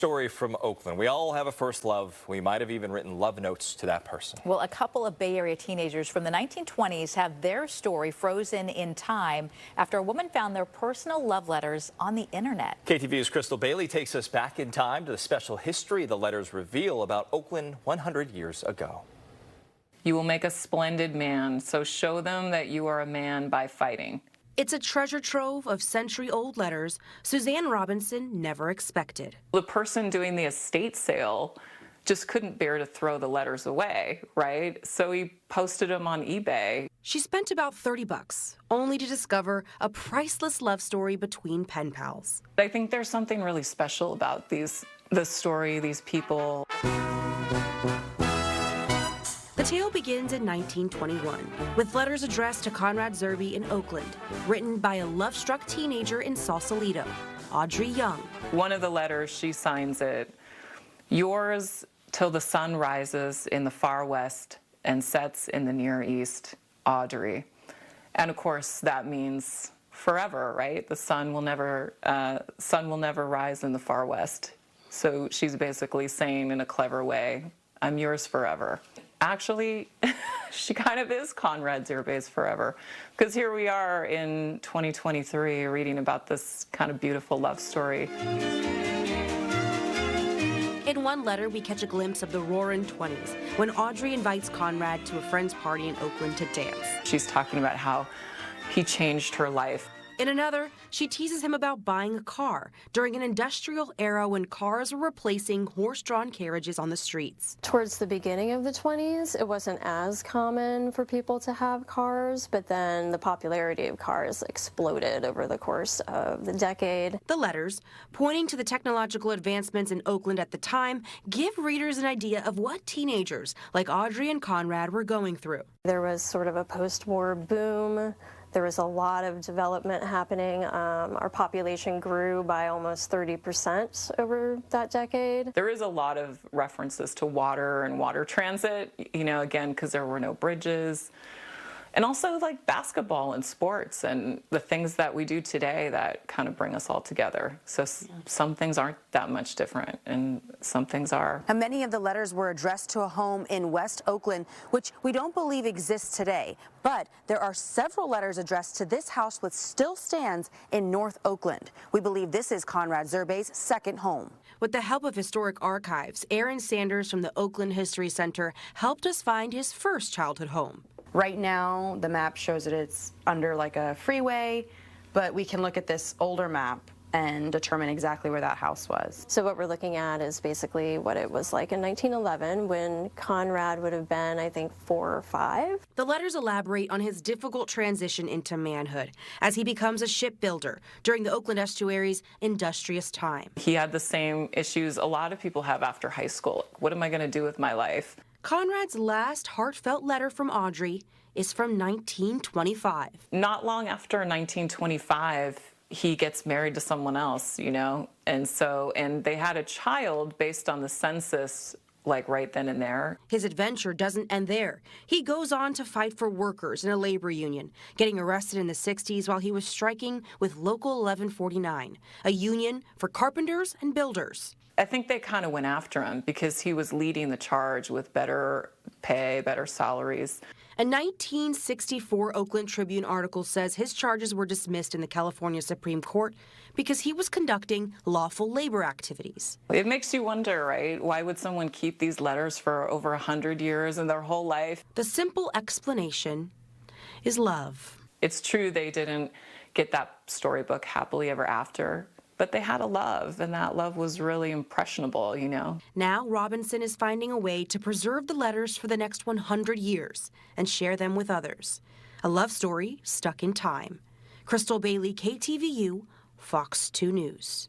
Story from Oakland. We all have a first love. We might have even written love notes to that person. Well, a couple of Bay Area teenagers from the 1920s have their story frozen in time after a woman found their personal love letters on the internet. KTVU's Crystal Bailey takes us back in time to the special history the letters reveal about Oakland 100 years ago. You will make a splendid man, so show them that you are a man by fighting. It's a treasure trove of century-old letters Suzanne Robinson never expected. The person doing the estate sale just couldn't bear to throw the letters away, right? So he posted them on eBay. She spent about $30, only to discover a priceless love story between pen pals. I think there's something really special about this story, these people. The tale begins in 1921 with letters addressed to Conrad Zerbe in Oakland, written by a love-struck teenager in Sausalito, Audrey Young. One of the letters, she signs it, "Yours till the sun rises in the far west and sets in the near east, Audrey." And of course, that means forever, right? The sun will never rise in the far west. So she's basically saying in a clever way, I'm yours forever. Actually, she kind of is Conrad Zerbe's forever, because here we are in 2023 reading about this kind of beautiful love story. In one letter, we catch a glimpse of the roaring 20s when Audrey invites Conrad to a friend's party in Oakland to dance. She's talking about how he changed her life. In another, she teases him about buying a car during an industrial era when cars were replacing horse-drawn carriages on the streets. Towards the beginning of the 20s, it wasn't as common for people to have cars, but then the popularity of cars exploded over the course of the decade. The letters, pointing to the technological advancements in Oakland at the time, give readers an idea of what teenagers like Audrey and Conrad were going through. There was sort of a post-war boom. There was a lot of development happening. Our population grew by almost 30% over that decade. There is a lot of references to water and water transit, you know, again, because there were no bridges. And also like basketball and sports and the things that we do today that kind of bring us all together. So some things aren't that much different and some things are. And many of the letters were addressed to a home in West Oakland, which we don't believe exists today. But there are several letters addressed to this house which still stands in North Oakland. We believe this is Conrad Zerbe's second home. With the help of historic archives, Aaron Sanders from the Oakland History Center helped us find his first childhood home. Right now, the map shows that it's under like a freeway, but we can look at this older map and determine exactly where that house was. So what we're looking at is basically what it was like in 1911 when Conrad would have been, I think, 4 or 5. The letters elaborate on his difficult transition into manhood as he becomes a shipbuilder during the Oakland estuary's industrious time. He had the same issues a lot of people have after high school. What am I going to do with my life? Conrad's last heartfelt letter from Audrey is from 1925. Not long after 1925, he gets married to someone else, you know, and they had a child based on the census, like right then and there. His adventure doesn't end there. He goes on to fight for workers in a labor union, getting arrested in the 60s while he was striking with Local 1149, a union for carpenters and builders. I think they kind of went after him because he was leading the charge with better pay, better salaries. A 1964 Oakland Tribune article says his charges were dismissed in the California Supreme Court because he was conducting lawful labor activities. It makes you wonder, right? Why would someone keep these letters for over 100 years in their whole life? The simple explanation is love. It's true they didn't get that storybook happily ever after, but they had a love, and that love was really impressionable, you know. Now Robinson is finding a way to preserve the letters for the next 100 years and share them with others. A love story stuck in time. Crystal Bailey, KTVU, Fox 2 News.